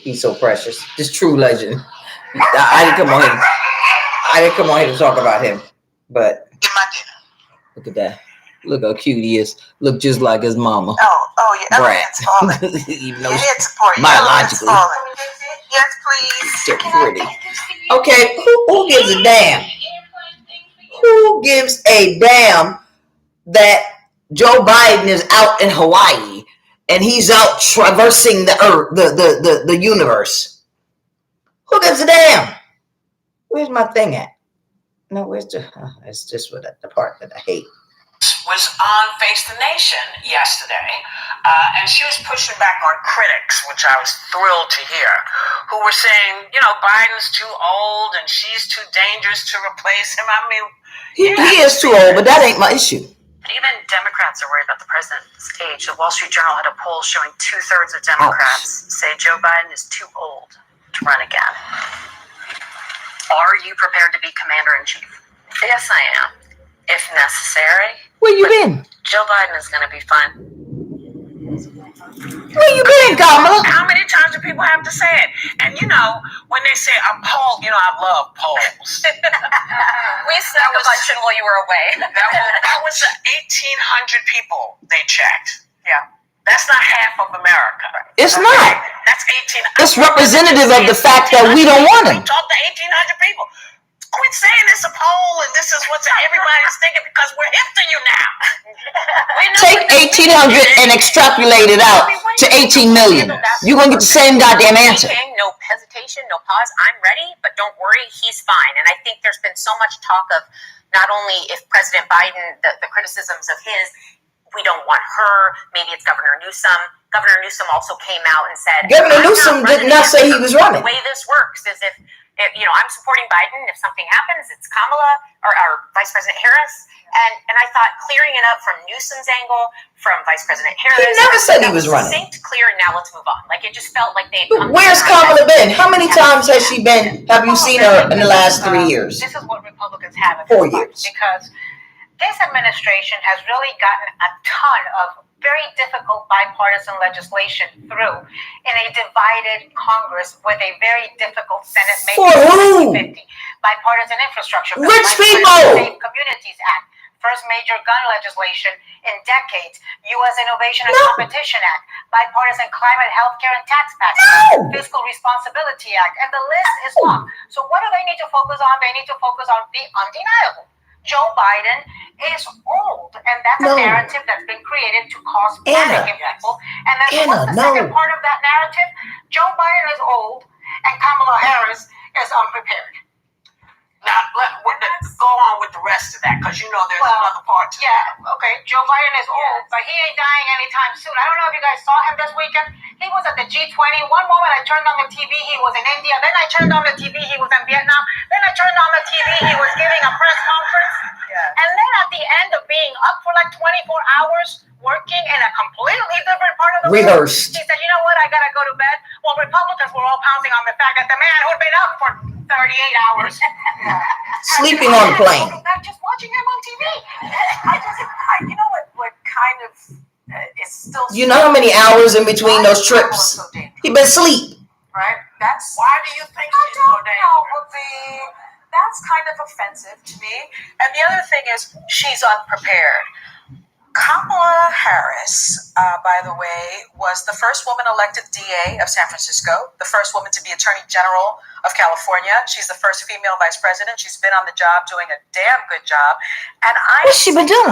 He's so precious. This true legend. I didn't come on here. I didn't come on here to talk about him. But get my dinner. Look at that. Look how cute he is. Look just like his mama. Oh, your elephant's falling. Even though your head support. biologically. Yes, please. So pretty. Okay, who gives a damn? Who gives a damn that Joe Biden is out in Hawaii and he's out traversing the earth, the universe? Who gives a damn? Where's my thing at? No, where's the? It's just what the part that I hate. Was on Face the Nation yesterday, and she was pushing back on critics, which I was thrilled to hear, who were saying, Biden's too old and she's too dangerous to replace him. I mean, he is too old, but that ain't my issue. Even Democrats are worried about the president's age. The Wall Street Journal had a poll showing 2/3 of Democrats say Joe Biden is too old to run again. Are you prepared to be commander-in-chief? Yes, I am, if necessary. Where you been? Joe Biden is going to be fun. Where you been, Kamala? How many times do people have to say it? And when they say a poll, I love polls. We snuck a bunch while you were away. That was 1,800 people they checked. Yeah. That's not half of America. It's not. That's 1,800. It's representative of the fact that we don't want him. We talked to 1,800 people. Quit saying it's a poll and this is what everybody's thinking because we're hip to you now. Take 1,800 and extrapolate it out to 18 million. You're going to get the same goddamn answer. No hesitation, no pause. I'm ready, but don't worry, he's fine. And I think there's been so much talk of not only if President Biden, the criticisms of his, we don't want her, maybe it's Governor Newsom. Governor Newsom also came out and said, Governor Newsom did not say he was running. The way this works is if I'm supporting Biden. If something happens, it's Kamala or Vice President Harris. And I thought clearing it up from Newsom's angle, from Vice President Harris. He never said he was running. Synced, clear, and now let's move on. Like it just felt like they. Where's Kamala been? How many times has she been? Have you seen her in the last 3 years? This is what Republicans have in 4 years. Because this administration has really gotten a ton of very difficult bipartisan legislation through in a divided Congress with a very difficult Senate making 50-50. Bipartisan infrastructure bill, rich people, Safe Communities Act, first major gun legislation in decades, U.S. Innovation and Competition Act, bipartisan climate, healthcare, and tax package, Fiscal Responsibility Act, and the list is long. So what do they need to focus on? They need to focus on the undeniable. Joe Biden is old, and that's a narrative that's been created to cause panic in people. And then what's the second part of that narrative? Joe Biden is old, and Kamala Harris is unprepared. Now, let's go on with the rest of that, because there's another part to that. Yeah, okay. Joe Biden is old, but he ain't dying anytime soon. I don't know if you guys saw him this weekend. He was at the G20. One moment I turned on the TV, he was in India. Then I turned on the TV, he was in Vietnam. Then I turned on the TV, he was giving a press conference. Yeah. And then at the end of being up for like 24 hours, working in a completely different part of the world, he said, you know what, I got to go to bed. Well, Republicans were all pouncing on the fact that the man who'd been up for 38 hours. Sleeping on the plane. Just watching him on TV. You know what kind of is still. You know how many hours in between those trips? He been asleep. Right? That's why do you think she's so dangerous? That's kind of offensive to me. And the other thing is she's unprepared. Kamala Harris, by the way, was the first woman elected DA of San Francisco, the first woman to be Attorney General of California. She's the first female vice president. She's been on the job doing a damn good job. And I'm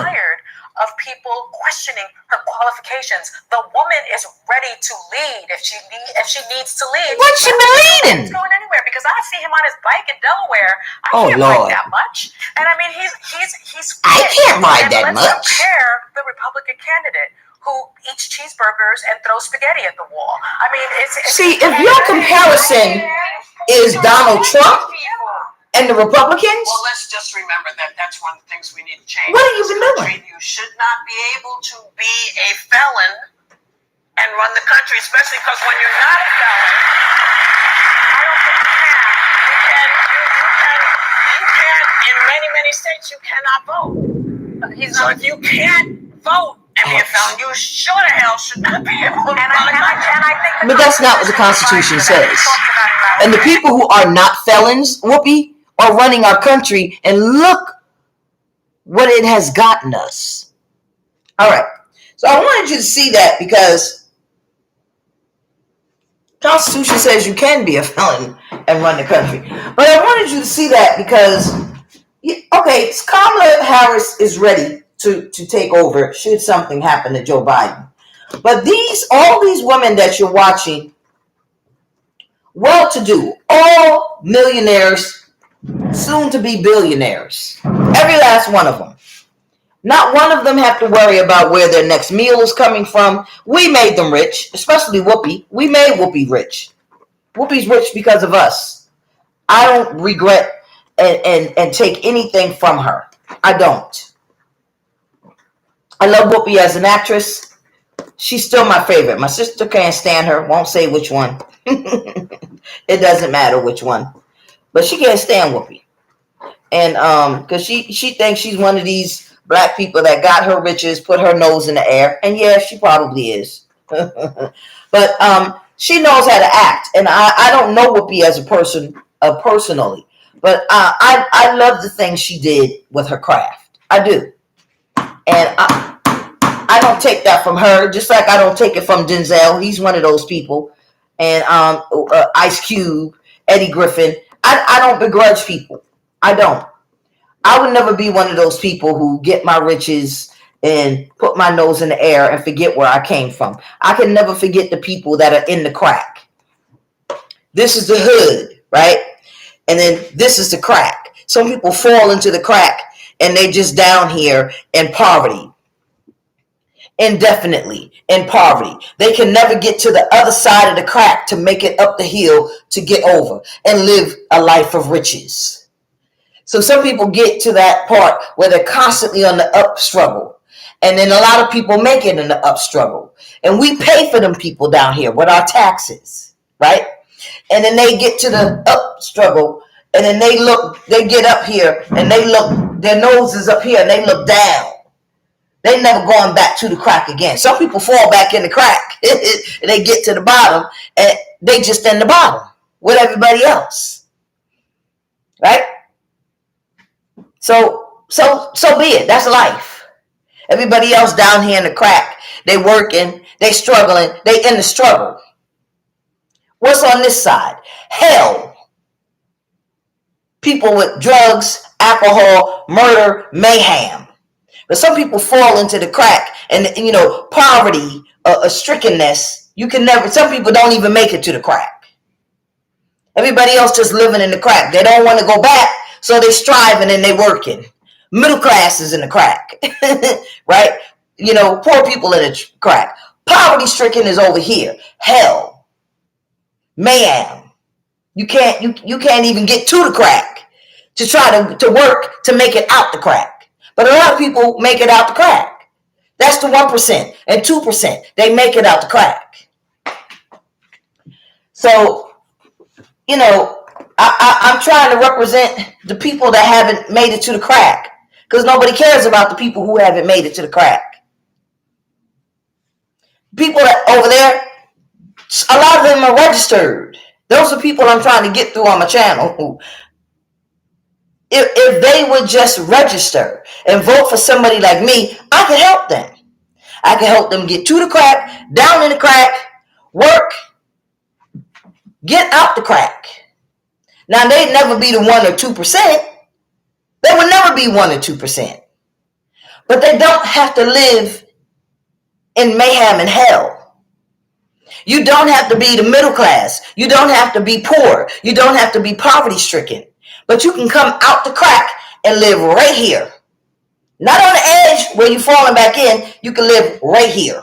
tired of people questioning her qualifications. The woman is ready to lead if she needs to lead. What's she been leading? He's going anywhere because I see him on his bike in Delaware. I can't Lord. ride that much. And I mean, he's I can't ride that let's much. Compare the Republican candidate who eats cheeseburgers and throws spaghetti at the wall. I mean, it's see, if your comparison is Donald Trump and the Republicans. Well, let's just remember that that's one of the things we need to change. What have you been doing? You should not be able to be a felon and run the country, especially because when you're not a felon, I don't think you can, in many states, you cannot vote. You can't vote can be a felon. You sure the hell should not be able to run a country. But that's not what the Constitution says. And the people who are not felons, Whoopi, are running our country, and look what it has gotten us. All right. So I wanted you to see that because the Constitution says you can be a felon and run the country. But I wanted you to see that because, okay, Kamala Harris is ready to take over should something happen to Joe Biden. But all these women that you're watching, well-to-do, all millionaires, soon to be billionaires. Every last one of them. Not one of them have to worry about where their next meal is coming from. We made them rich, especially Whoopi. We made Whoopi rich. Whoopi's rich because of us. I don't regret and take anything from her. I don't. I love Whoopi as an actress. She's still my favorite. My sister can't stand her. Won't say which one. It doesn't matter which one. But she can't stand Whoopi. And because she thinks she's one of these black people that got her riches, put her nose in the air. And yeah, she probably is. But she knows how to act. And I don't know Whoopi as a person personally. But I love the things she did with her craft. I do. And I don't take that from her, just like I don't take it from Denzel. He's one of those people. And Ice Cube, Eddie Griffin. I don't begrudge people. I don't. I would never be one of those people who get my riches and put my nose in the air and forget where I came from. I can never forget the people that are in the crack. This is the hood, right? And then this is the crack. Some people fall into the crack and they just down here in poverty. Indefinitely in poverty. They can never get to the other side of the crack to make it up the hill to get over and live a life of riches. So some people get to that part where they're constantly on the up struggle. And then a lot of people make it in the up struggle. And we pay for them people down here with our taxes, right? And then they get to the up struggle and then they get up here and they look, their nose is up here and they look down. They never going back to the crack again. Some people fall back in the crack and they get to the bottom and they just in the bottom with everybody else, right? So be it. That's life. Everybody else down here in the crack, they working, they struggling, they in the struggle. What's on this side? Hell. People with drugs, alcohol, murder, mayhem. But some people fall into the crack and, poverty, strickenness. You can never, some people don't even make it to the crack. Everybody else just living in the crack. They don't want to go back. So they striving and they working. Middle class is in the crack, right? Poor people in the crack. Poverty stricken is over here. Hell, mayhem. You can't even get to the crack to try to work to make it out the crack. But a lot of people make it out the crack. That's the 1% and 2%. They make it out the crack. So, I'm trying to represent the people that haven't made it to the crack because nobody cares about the people who haven't made it to the crack. People that over there, a lot of them are registered. Those are people I'm trying to get through on my channel. If they would just register and vote for somebody like me, I can help them. I can help them get to the crack, down in the crack, work, get out the crack. Now, they'd never be the 1 or 2%. They would never be 1 or 2%. But they don't have to live in mayhem and hell. You don't have to be the middle class. You don't have to be poor. You don't have to be poverty stricken. But you can come out the crack and live right here. Not on the edge where you're falling back in. You can live right here.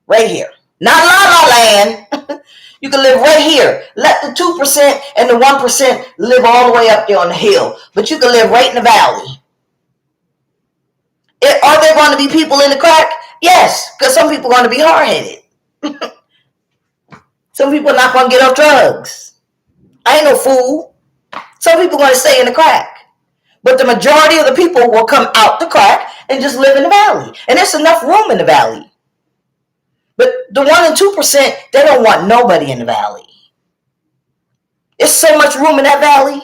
Right here. Not La La Land. You can live right here. Let the 2% and the 1% live all the way up there on the hill. But you can live right in the valley. Are there going to be people in the crack? Yes, because some people are going to be hard-headed. Some people are not going to get off drugs. I ain't no fool. Some people are going to stay in the crack. But the majority of the people will come out the crack and just live in the valley. And there's enough room in the valley. But the 1% and 2%, they don't want nobody in the valley. There's so much room in that valley.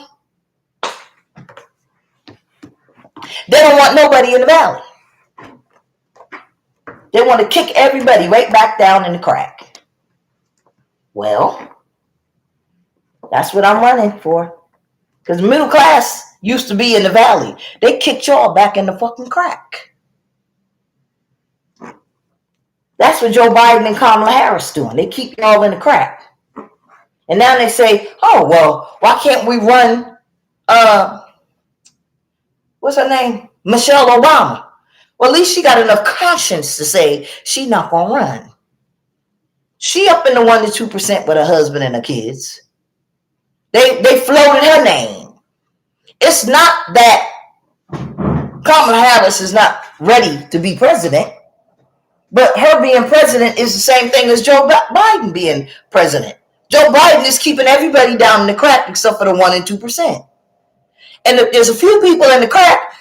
They don't want nobody in the valley. They want to kick everybody right back down in the crack. Well, that's what I'm running for. Because the middle class used to be in the valley. They kicked y'all back in the fucking crack. That's what Joe Biden and Kamala Harris doing. They keep y'all in the crack. And now they say, oh, well, why can't we run, what's her name? Michelle Obama. Well, at least she got enough conscience to say she not going to run. She up in the 1% to 2% with her husband and her kids. They floated her name. It's not that Kamala Harris is not ready to be president, but her being president is the same thing as Joe Biden being president. Joe Biden is keeping everybody down in the crack except for the 1% and 2%. And there's a few people in the crack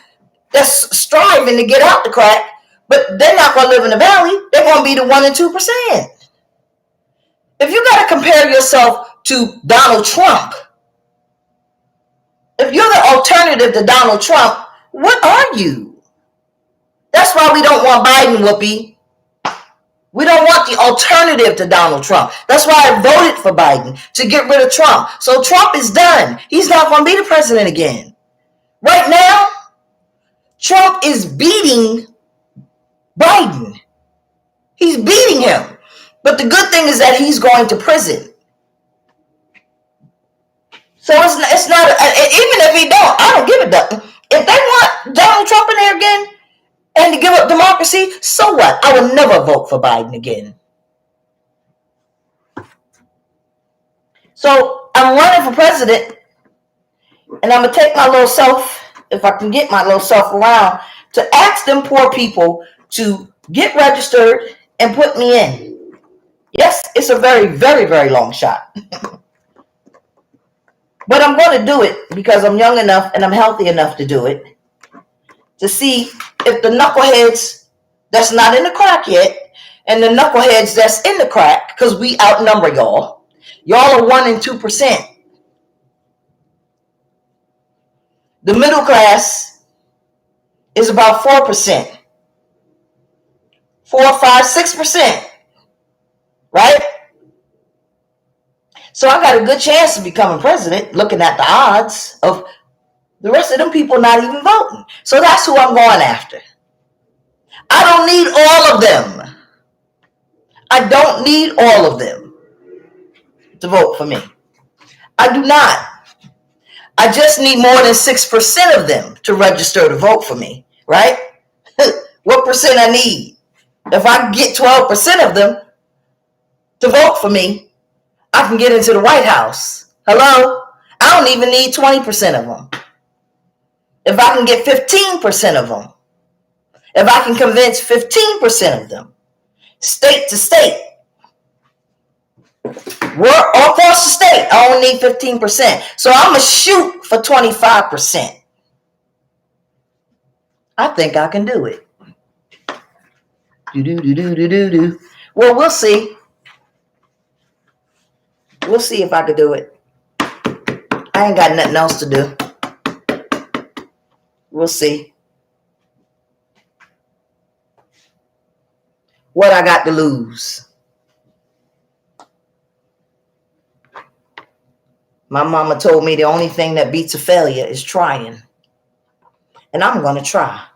that's striving to get out the crack, but they're not going to live in the valley. They're going to be the 1% and 2%. If you got to compare yourself to Donald Trump, if you're the alternative to Donald Trump, what are you? That's why we don't want Biden, Whoopi. We don't want the alternative to Donald Trump. That's why I voted for Biden, to get rid of Trump. So Trump is done. He's not going to be the president again. Right now, Trump is beating Biden. He's beating him. But the good thing is that he's going to prison. So it's not, even if he don't, I don't give a damn. If they want Donald Trump in there again and to give up democracy, so what? I would never vote for Biden again. So I'm running for president, and I'm going to take my little self, if I can get my little self around, to ask them poor people to get registered and put me in. Yes, it's a very, very, very long shot. But I'm going to do it because I'm young enough and I'm healthy enough to do it. To see if the knuckleheads that's not in the crack yet and the knuckleheads that's in the crack, because we outnumber y'all. Y'all are 1% and 2%. The middle class is about 4%. 4, 5, 6%. Right? So I got a good chance of becoming president looking at the odds of the rest of them people not even voting. So that's who I'm going after. I don't need all of them. I don't need all of them to vote for me. I do not. I just need more than 6% of them to register to vote for me, right? What percent I need? If I get 12% of them to vote for me, I can get into the White House. Hello? I don't even need 20% of them. If I can get 15% of them, if I can convince 15% of them, state to state, we're all across the state, I only need 15%. So I'm going to shoot for 25%. I think I can do it. Well, we'll see. We'll see if I could do it. I ain't got nothing else to do. We'll see. What I got to lose. My mama told me the only thing that beats a failure is trying. And I'm going to try.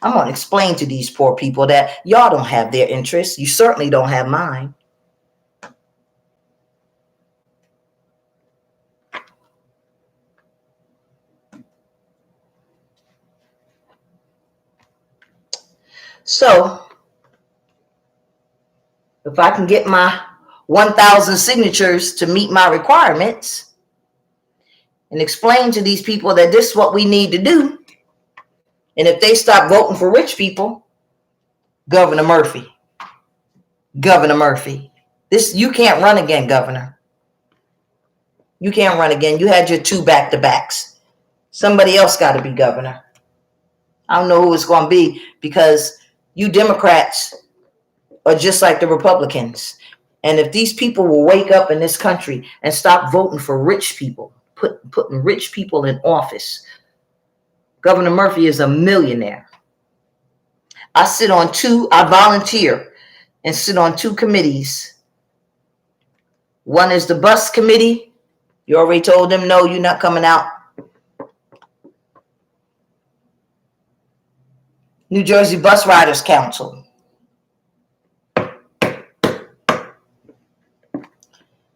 I'm going to explain to these poor people that y'all don't have their interests. You certainly don't have mine. So, if I can get my 1,000 signatures to meet my requirements and explain to these people that this is what we need to do, and if they stop voting for rich people, Governor Murphy, this, you can't run again, Governor. You can't run again. You had your 2 back-to-backs. Somebody else got to be governor. I don't know who it's going to be, because you Democrats are just like the Republicans. And if these people will wake up in this country and stop voting for rich people, putting rich people in office. Governor Murphy is a millionaire. I volunteer and sit on 2 committees. One is the bus committee. You already told them, no, you're not coming out. New Jersey Bus Riders Council.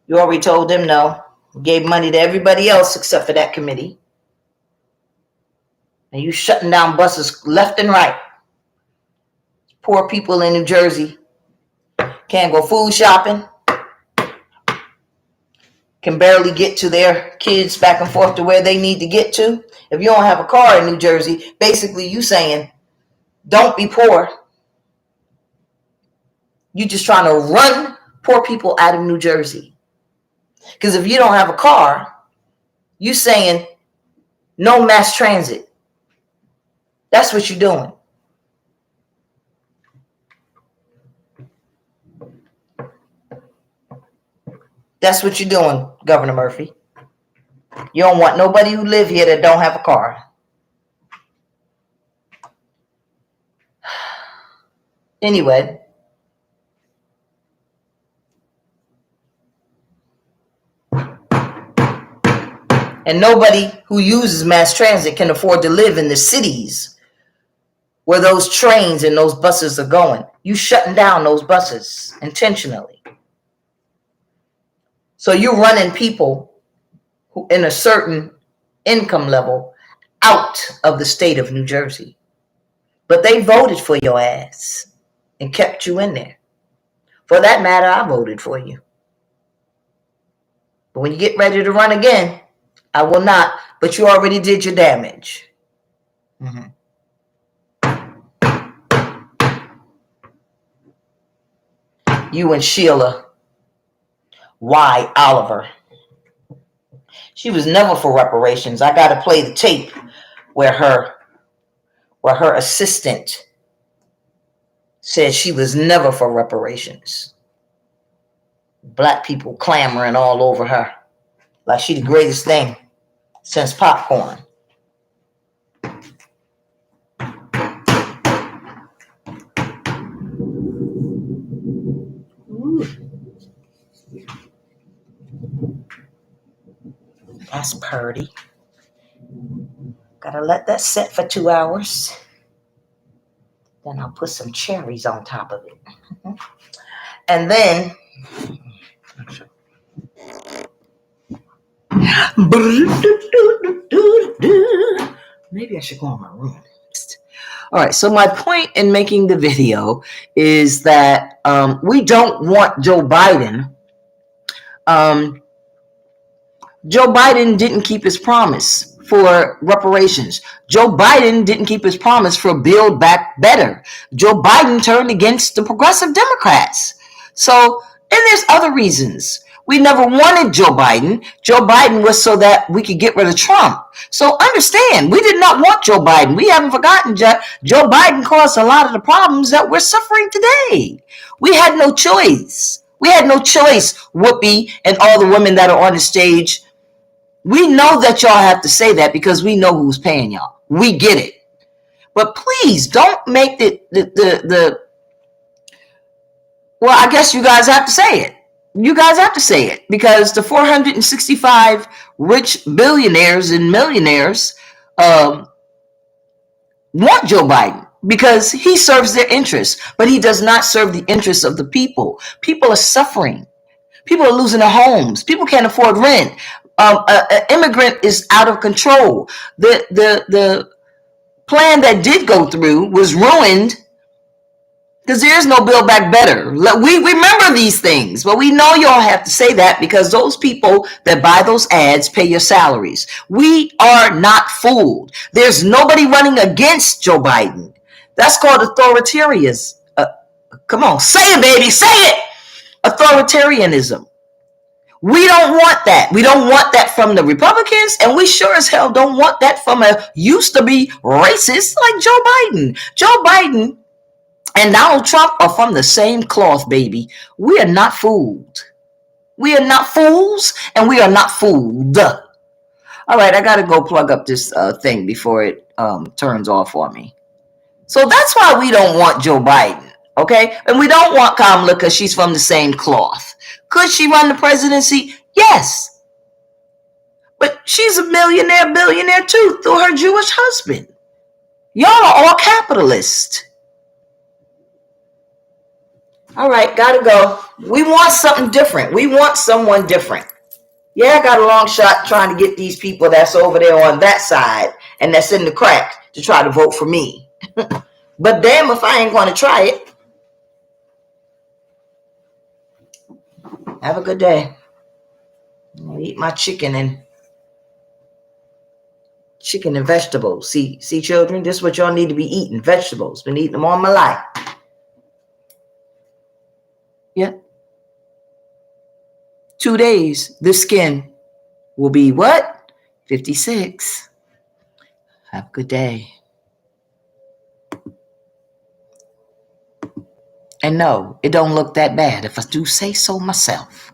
You already told them no. Gave money to everybody else except for that committee. And you shutting down buses left and right. Poor people in New Jersey can't go food shopping, can barely get to their kids back and forth to where they need to get to. If you don't have a car in New Jersey, basically you saying, don't be poor. You just trying to run poor people out of New Jersey. Because if you don't have a car, you saying no mass transit. That's what you're doing. That's what you're doing, Governor Murphy. You don't want nobody who live here that don't have a car. Anyway. And nobody who uses mass transit can afford to live in the cities where those trains and those buses are going. You shutting down those buses intentionally. So you're running people who in a certain income level out of the state of New Jersey. But they voted for your ass and kept you in there. For that matter, I voted for you. But when you get ready to run again, I will not, but you already did your damage. Mm-hmm. You and Sheila Y. Oliver. She was never for reparations. I got to play the tape where her assistant said she was never for reparations. Black people clamoring all over her like she the greatest thing since popcorn. Ooh. That's purty. Gotta let that set for 2 hours. Then I'll put some cherries on top of it. And then maybe I should go in my room. All right, so my point in making the video is that we don't want Joe Biden. Joe Biden didn't keep his promise for reparations. Joe Biden didn't keep his promise for Build Back Better. Joe Biden turned against the progressive Democrats. So, and there's other reasons. We never wanted Joe Biden. Joe Biden was so that we could get rid of Trump. So understand, we did not want Joe Biden. We haven't forgotten Joe Biden caused a lot of the problems that we're suffering today. We had no choice. We had no choice, Whoopi and all the women that are on the stage. We know that y'all have to say that because we know who's paying y'all. We get it. But please don't make well, I guess you guys have to say it. You guys have to say it because the 465 rich billionaires and millionaires want Joe Biden because he serves their interests, but he does not serve the interests of the people. People are suffering. People are losing their homes. People can't afford rent. An immigrant is out of control. The plan that did go through was ruined because there's no Build Back Better. We remember these things, but we know y'all have to say that because those people that buy those ads pay your salaries. We are not fooled. There's nobody running against Joe Biden. That's called authoritarianism. Come on, say it, baby, say it. Authoritarianism. We don't want that. We don't want that from the Republicans, and we sure as hell don't want that from a used to be racist like Joe Biden. Joe Biden and Donald Trump are from the same cloth, baby. We are not fooled. We are not fools, and we are not fooled. All right, I got to go plug up this thing before it turns off on me. So that's why we don't want Joe Biden, okay? And we don't want Kamala because she's from the same cloth. Could she run the presidency? Yes. But she's a millionaire, billionaire too, through her Jewish husband. Y'all are all capitalists. All right, gotta go. We want something different. We want someone different. Yeah, I got a long shot trying to get these people that's over there on that side and that's in the crack to try to vote for me. But damn if I ain't going to try it. Have a good day. I'll eat my chicken and vegetables. See, children, this is what y'all need to be eating. Vegetables. Been eating them all my life. Yeah. 2 days, the skin will be what? 56. Have a good day. And no, it don't look that bad if I do say so myself.